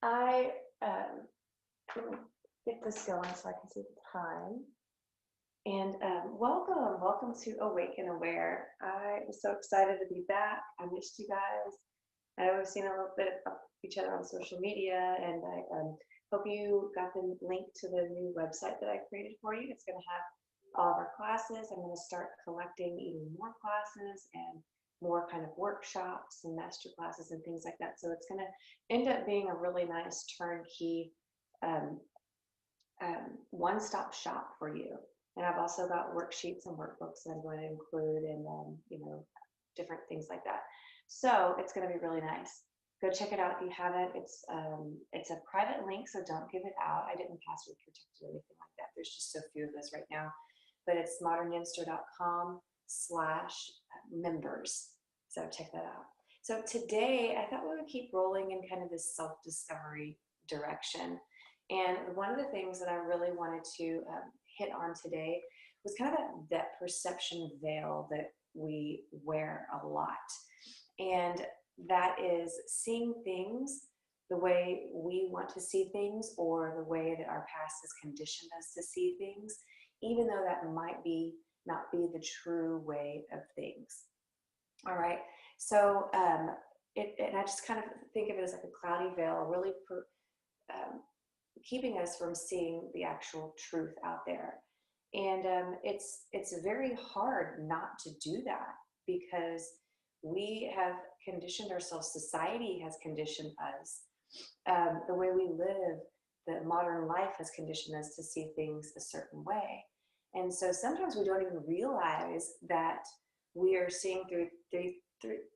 I let me get this going so I can see the time. And welcome to Awake and Aware. I am so excited to be back. I missed you guys. I know we've seen a little bit of each other on social media, and I hope you got the link to the new website that I created for you. It's going to have all of our classes. I'm going to start collecting even more classes and more kind of workshops and master classes and things like that. So it's going to end up being a really nice turnkey um, one-stop shop for you. And I've also got worksheets and workbooks that I'm going to include and, different things like that. So it's going to be really nice. Go check it out if you haven't. It's a private link, so don't give it out. I didn't password protect it or anything like that. There's just so few of us right now. But it's modernyoungster.com/members. So check that out. So today I thought we would keep rolling in kind of this self-discovery direction. And one of the things that I really wanted to hit on today was kind of that perception veil that we wear a lot. And that is seeing things the way we want to see things or the way that our past has conditioned us to see things, even though that might not be the true way of things. All right. So, and I just kind of think of it as like a cloudy veil, really um, keeping us from seeing the actual truth out there. And it's very hard not to do that because we have conditioned ourselves, society has conditioned us, the way we live, the modern life has conditioned us to see things a certain way. And so sometimes we don't even realize that we are seeing through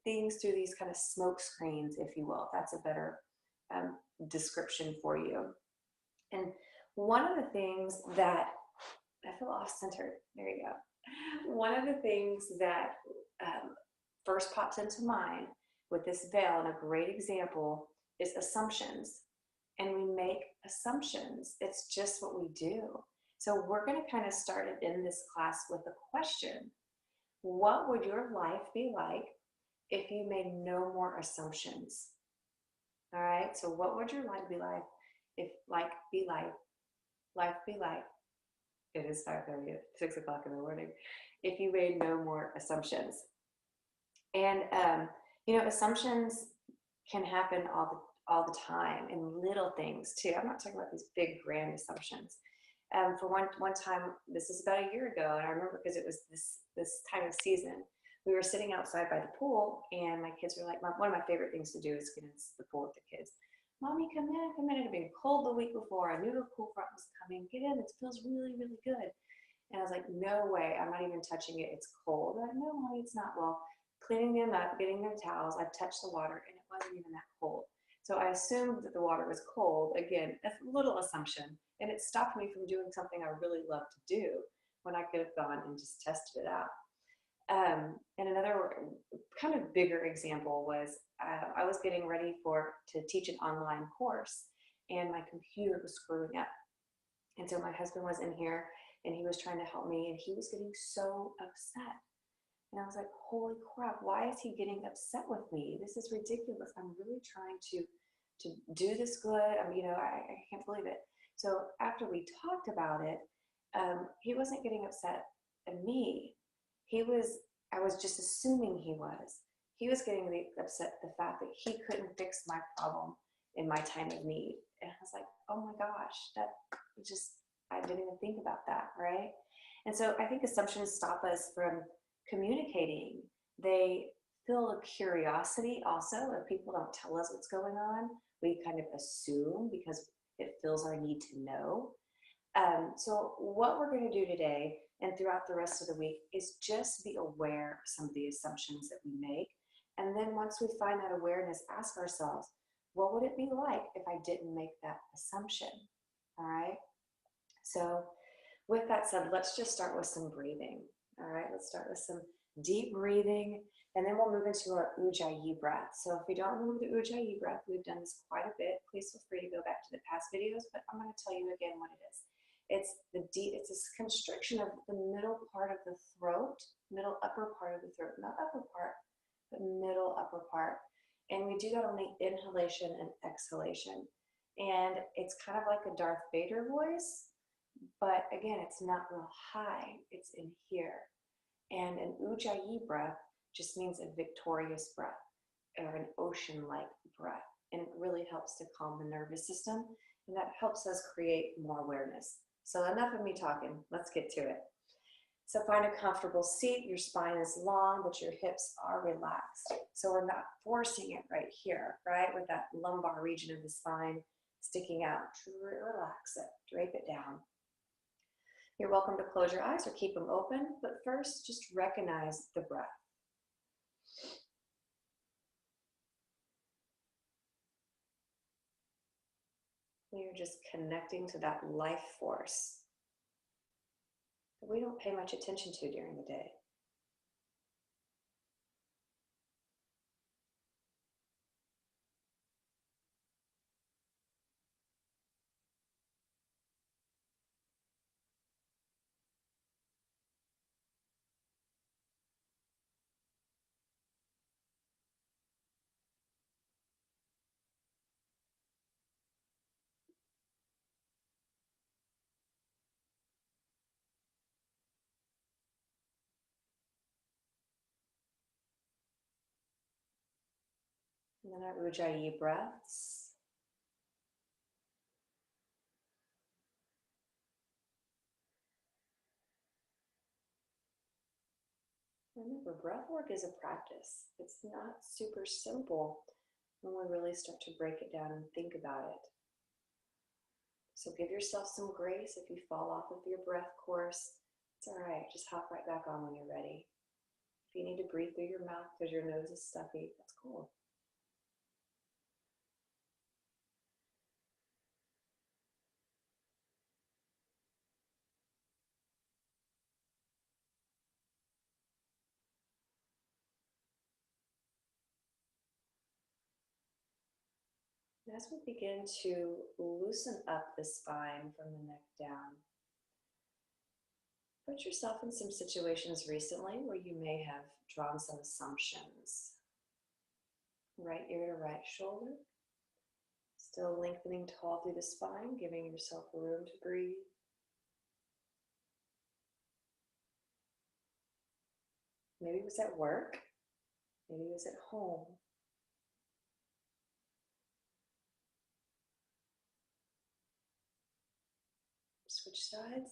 things through these kind of smoke screens, if you will. That's a better description for you. And one of the things that I feel off center, there you go. One of the things that first pops into mind with this veil, and a great example, is assumptions. And we make assumptions. It's just what we do. So we're going to kind of start it in this class with a question. What would your life be like if you made no more assumptions? All right. So what would your life be like if life be like? It is 5:30, 6 o'clock in the morning. If you made no more assumptions. And, assumptions can happen all the time in little things too. I'm not talking about these big grand assumptions. For one time, this is about a year ago, and I remember because it was this time of season. We were sitting outside by the pool, and my kids were like, one of my favorite things to do is get into the pool with the kids. Mommy, come in, come in. It had been cold the week before. I knew the cool front was coming. Get in, it feels really, really good. And I was like, no way, I'm not even touching it. It's cold. They're like, no, Mommy, it's not. Well, cleaning them up, getting their towels, I touched the water, and it wasn't even that cold. So I assumed that the water was cold. Again, a little assumption. And it stopped me from doing something I really love to do when I could have gone and just tested it out. And another kind of bigger example was I was getting ready to teach an online course, and my computer was screwing up. And so my husband was in here, and he was trying to help me, and he was getting so upset. And I was like, holy crap, why is he getting upset with me? This is ridiculous. I'm really trying to do this good. I can't believe it. So after we talked about it, he wasn't getting upset at me. I was just assuming he was. He was getting upset at the fact that he couldn't fix my problem in my time of need. And I was like, oh my gosh, I didn't even think about that, right? And so I think assumptions stop us from communicating. They fill a curiosity also. If people don't tell us what's going on, we kind of assume because it fills our need to know. So what we're going to do today and throughout the rest of the week is just be aware of some of the assumptions that we make. And then once we find that awareness, ask ourselves, what would it be like if I didn't make that assumption? All right. So with that said, let's just start with some breathing. All right, let's start with some deep breathing, and then we'll move into our Ujjayi breath. So if you don't remember the Ujjayi breath, we've done this quite a bit. Please feel free to go back to the past videos, but I'm going to tell you again what it is. It's a constriction of the middle part of the throat, middle upper part of the throat, not upper part, but middle upper part. And we do that on the inhalation and exhalation. And it's kind of like a Darth Vader voice, but again, it's not real high, it's in here. And an Ujjayi breath just means a victorious breath or an ocean-like breath. And it really helps to calm the nervous system, and that helps us create more awareness. So enough of me talking, let's get to it. So find a comfortable seat. Your spine is long, but your hips are relaxed. So we're not forcing it right here, right? With that lumbar region of the spine sticking out. Relax it, drape it down. You're welcome to close your eyes or keep them open, but first just recognize the breath. You're just connecting to that life force that we don't pay much attention to during the day. And then our Ujjayi breaths. Remember, breath work is a practice. It's not super simple when we really start to break it down and think about it. So give yourself some grace if you fall off of your breath course. It's all right, just hop right back on when you're ready. If you need to breathe through your mouth because your nose is stuffy, that's cool. As we begin to loosen up the spine from the neck down, put yourself in some situations recently where you may have drawn some assumptions. Right ear to right shoulder, still lengthening tall through the spine, giving yourself room to breathe. Maybe it was at work, maybe it was at home. Switch sides.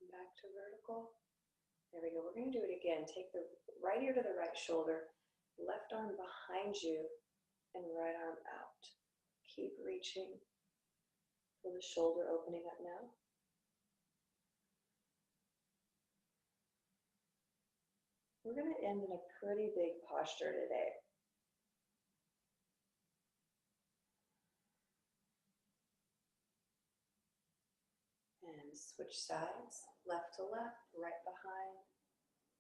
And back to vertical. There we go. We're going to do it again. Take the right ear to the right shoulder, left arm behind you, and right arm out. Keep reaching. Feel the shoulder opening up now. We're going to end in a pretty big posture today. And switch sides, left to left, right behind,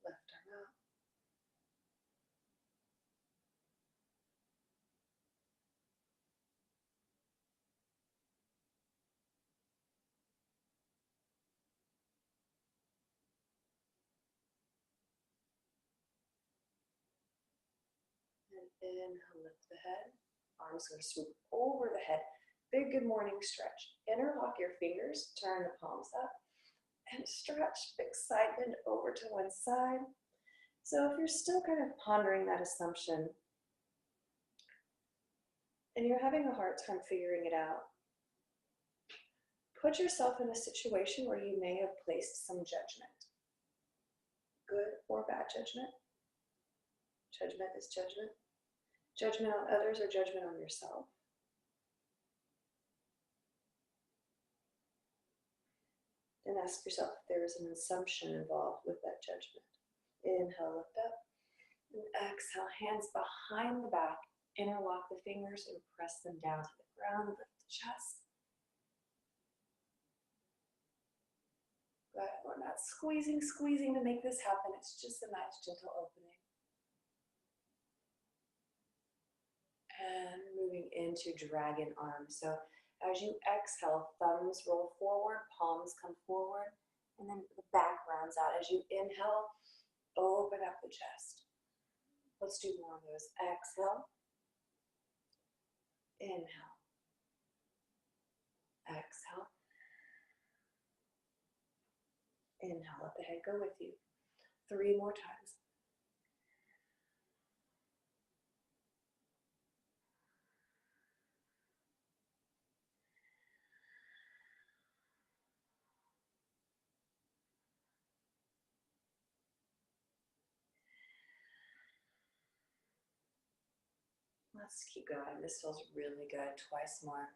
left arm out. And inhale, lift the head. Arms going to swoop over the head. Big good morning stretch. Interlock your fingers, turn the palms up, and stretch. Big side bend over to one side. So if you're still kind of pondering that assumption, and you're having a hard time figuring it out, put yourself in a situation where you may have placed some judgment. Good or bad judgment. Judgment is judgment. Judgment on others or judgment on yourself. And ask yourself if there is an assumption involved with that judgment. Inhale, lift up. And exhale, hands behind the back. Interlock the fingers and press them down to the ground. Lift the chest. But we're not squeezing to make this happen. It's just a nice gentle opening. And moving into dragon arms. So as you exhale, thumbs roll forward, palms come forward, and then the back rounds out. As you inhale, open up the chest. Let's do more of those. Exhale. Inhale. Exhale. Inhale. Let the head go with you. 3 more times. Let's keep going. This feels really good. Twice more.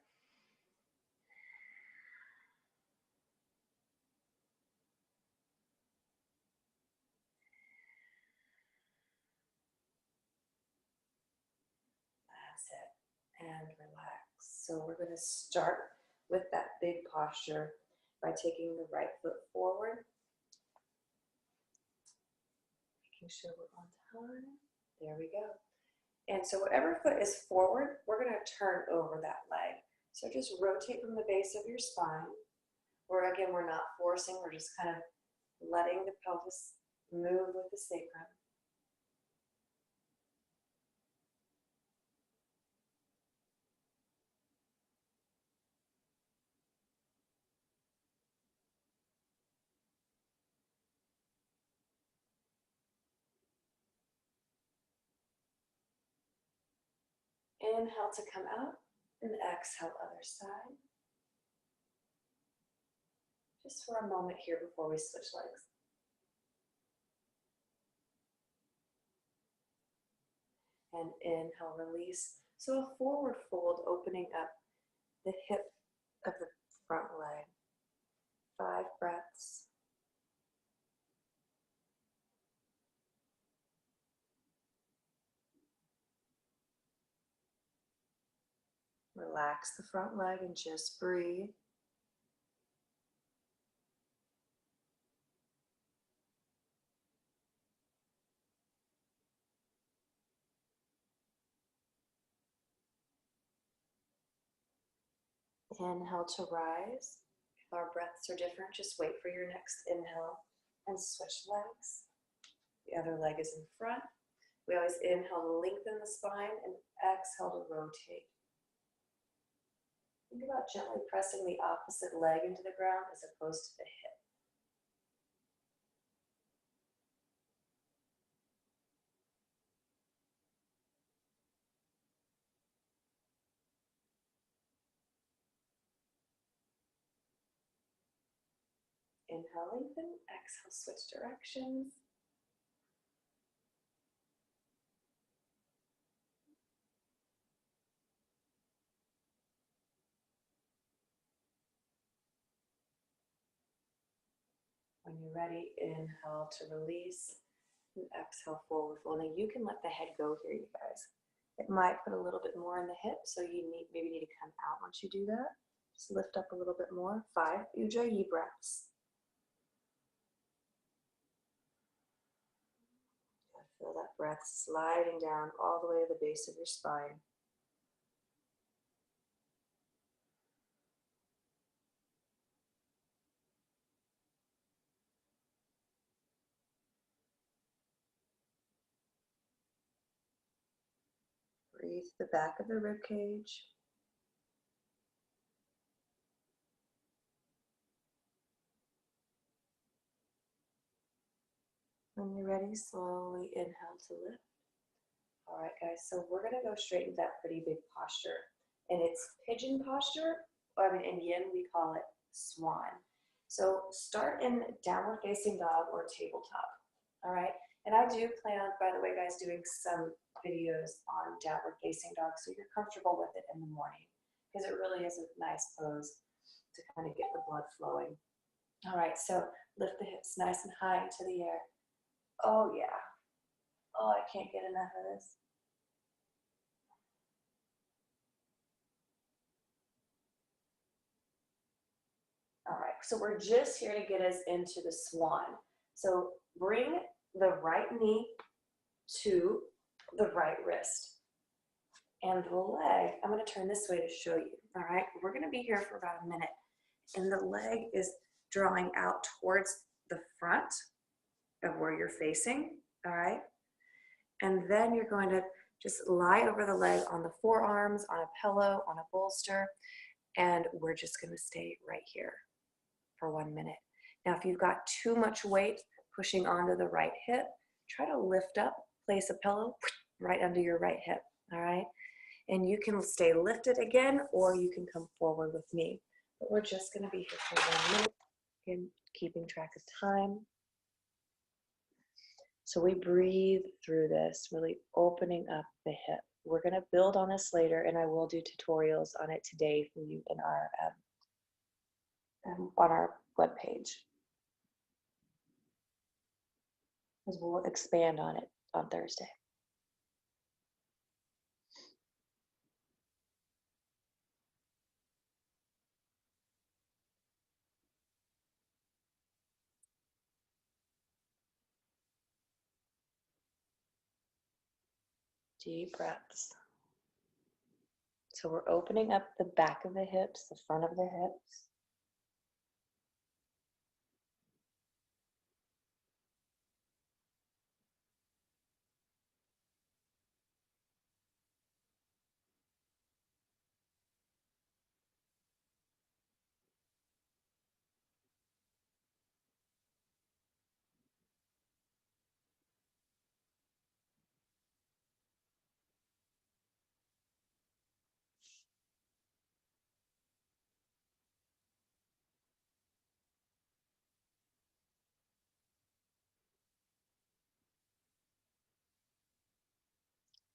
That's it. And relax. So we're going to start with that big posture by taking the right foot forward. Making sure we're on time. There we go. And so whatever foot is forward, we're going to turn over that leg. So just rotate from the base of your spine, where again, we're not forcing, we're just kind of letting the pelvis move with the sacrum. Inhale to come out and exhale other side. Just for a moment here before we switch legs. And inhale, release. So a forward fold, opening up the hip of the front leg. 5 breaths. Relax the front leg and just breathe. Inhale to rise. If our breaths are different, just wait for your next inhale and switch legs. The other leg is in front. We always inhale to lengthen the spine and exhale to rotate. Think about gently pressing the opposite leg into the ground as opposed to the hip. Inhale, lengthen. Exhale, switch directions. When you're ready, inhale to release and exhale, forward folding. You can let the head go here, you guys. It might put a little bit more in the hip, so you maybe need to come out once you do that. Just lift up a little bit more. 5 Ujjayi breaths. Feel that breath sliding down all the way to the base of your spine. Breathe the back of the rib cage. When you're ready, slowly inhale to lift. All right, guys, so we're going to go straight into that pretty big posture. And it's pigeon posture. In yin, we call it swan. So start in downward facing dog or tabletop. All right. And I do plan, by the way, guys, doing some videos on downward facing dog so you're comfortable with it in the morning, because it really is a nice pose to kind of get the blood flowing. All right, so lift the hips nice and high into the air. Oh, yeah. Oh, I can't get enough of this. All right, so we're just here to get us into the swan. So bring the right knee to the right wrist. And the leg, I'm going to turn this way to show you. All right, we're going to be here for about a minute. And the leg is drawing out towards the front of where you're facing. All right. And then you're going to just lie over the leg on the forearms, on a pillow, on a bolster. And we're just going to stay right here for 1 minute. Now, if you've got too much weight pushing onto the right hip, try to lift up, place a pillow right under your right hip. All right. And you can stay lifted again, or you can come forward with me. But we're just going to be here for 1 minute, and keeping track of time. So we breathe through this, really opening up the hip. We're going to build on this later, and I will do tutorials on it today for you in our on our webpage, as we'll expand on it on Thursday. Deep breaths. So we're opening up the back of the hips, the front of the hips.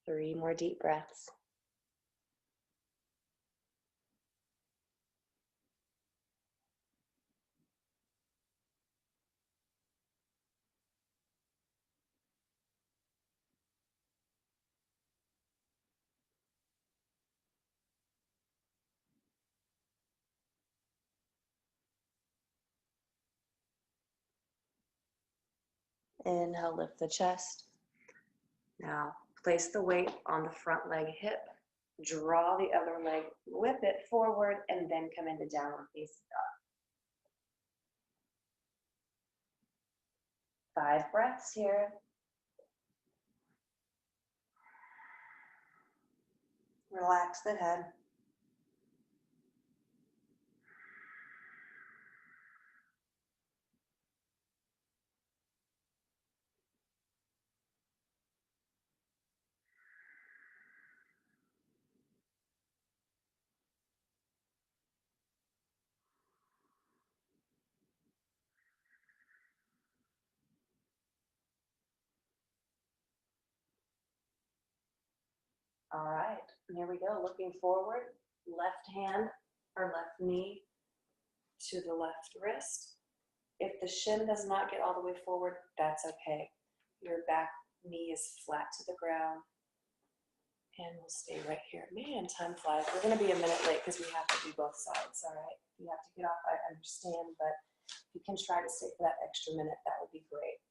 Three more deep breaths. Inhale, lift the chest. Now, place the weight on the front leg hip. Draw the other leg, whip it forward, and then come into downward facing dog. 5 breaths here. Relax the head. All right, and here we go. Looking forward, left hand or left knee to the left wrist. If the shin does not get all the way forward, that's okay. Your back knee is flat to the ground. And we'll stay right here. Man, time flies. We're going to be a minute late because we have to do both sides, all right? If you have to get off, I understand, but if you can try to stay for that extra minute, that would be great.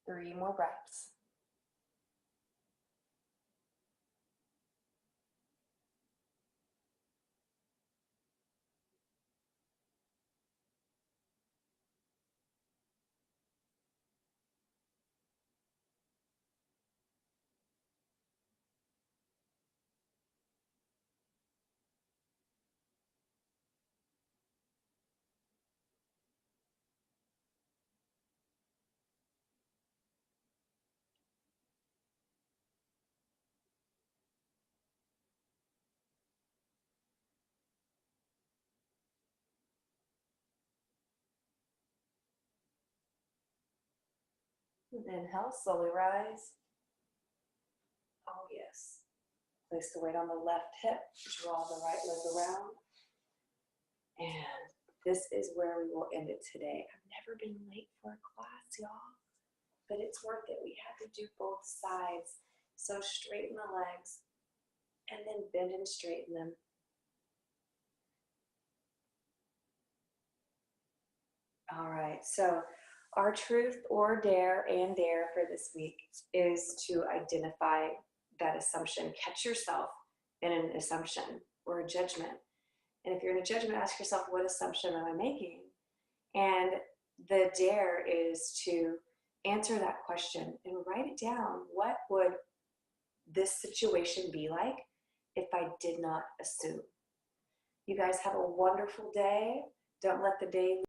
Three more breaths. Inhale, slowly rise. Oh, yes. Place the weight on the left hip. Draw the right leg around. And this is where we will end it today. I've never been late for a class, y'all, but it's worth it. We have to do both sides. So straighten the legs and then bend and straighten them. All right, so our truth or dare and dare for this week is to identify that assumption. Catch yourself in an assumption or a judgment. And if you're in a judgment, ask yourself, what assumption am I making? And the dare is to answer that question and write it down. What would this situation be like if I did not assume? You guys have a wonderful day. Don't let the day